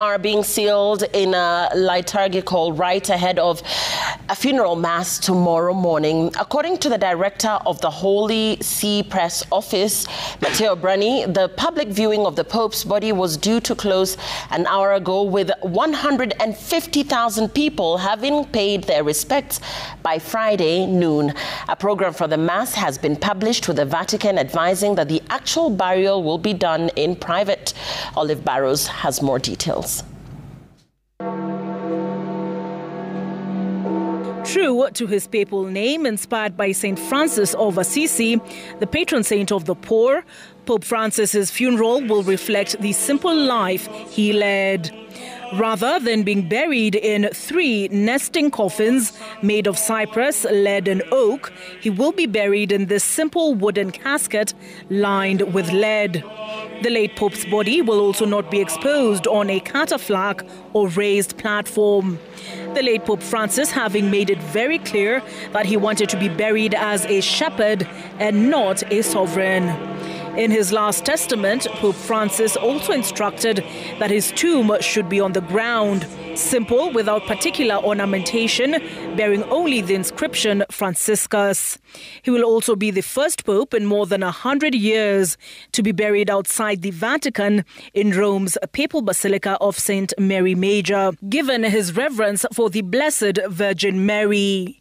Are being sealed in a liturgical rite ahead of a funeral mass tomorrow morning. According to the director of the Holy See Press Office, Matteo Bruni, the public viewing of the Pope's body was due to close an hour ago, with 150,000 people having paid their respects by Friday noon. A program for the mass has been published, with the Vatican advising that the actual burial will be done in private. Olive Barrows has more details. True to his papal name, inspired by St. Francis of Assisi, the patron saint of the poor, Pope Francis's funeral will reflect the simple life he led. Rather than being buried in 3 nesting coffins made of cypress, lead and oak, he will be buried in this simple wooden casket lined with lead. The late Pope's body will also not be exposed on a catafalque or raised platform. The late Pope Francis having made it very clear that he wanted to be buried as a shepherd and not a sovereign. In his last testament, Pope Francis also instructed that his tomb should be on the ground, simple, without particular ornamentation, bearing only the inscription Franciscus. He will also be the first pope in more than 100 years to be buried outside the Vatican in Rome's Papal Basilica of St. Mary Major, given his reverence for the Blessed Virgin Mary.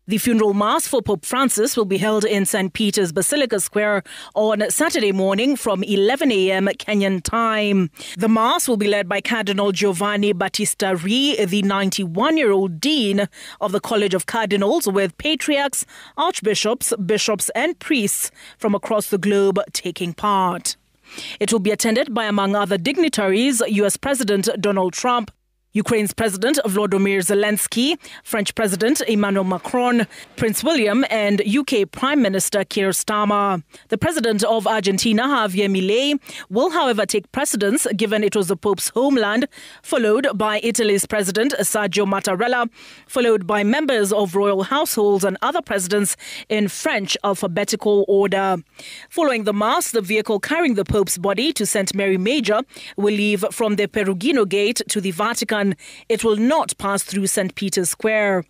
The funeral mass for Pope Francis will be held in St. Peter's Basilica Square on Saturday morning from 11 a.m. Kenyan time. The mass will be led by Cardinal Giovanni Battista Re, the 91-year-old dean of the College of Cardinals, with patriarchs, archbishops, bishops and priests from across the globe taking part. It will be attended by, among other dignitaries, U.S. President Donald Trump, Ukraine's President Volodymyr Zelensky, French President Emmanuel Macron, Prince William and UK Prime Minister Keir Starmer. The President of Argentina, Javier Milei, will however take precedence, given it was the Pope's homeland, followed by Italy's President Sergio Mattarella, followed by members of royal households and other presidents in French alphabetical order. Following the mass, the vehicle carrying the Pope's body to St. Mary Major will leave from the Perugino Gate to the Vatican. It will not pass through St. Peter's Square.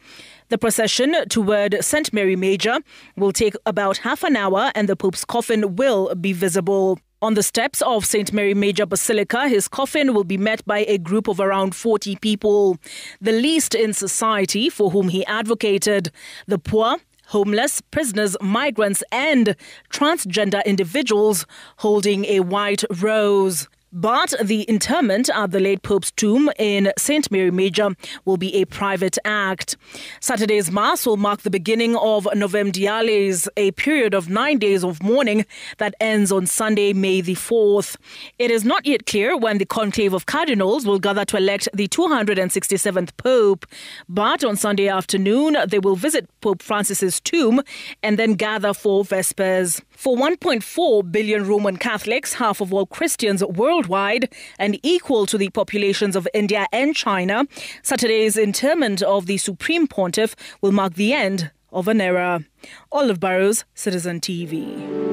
The procession toward St. Mary Major will take about half an hour, and the Pope's coffin will be visible. On the steps of St. Mary Major Basilica, his coffin will be met by a group of around 40 people, the least in society, for whom he advocated: the poor, homeless, prisoners, migrants and transgender individuals holding a white rose. But the interment at the late Pope's tomb in St. Mary Major will be a private act. Saturday's Mass will mark the beginning of Novem Diales, a period of 9 days of mourning that ends on Sunday, May the 4th. It is not yet clear when the conclave of cardinals will gather to elect the 267th Pope. But on Sunday afternoon, they will visit Pope Francis's tomb and then gather for Vespers. For 1.4 billion Roman Catholics, half of all Christians worldwide, and equal to the populations of India and China, Saturday's interment of the Supreme Pontiff will mark the end of an era. Olive Barrows, Citizen TV.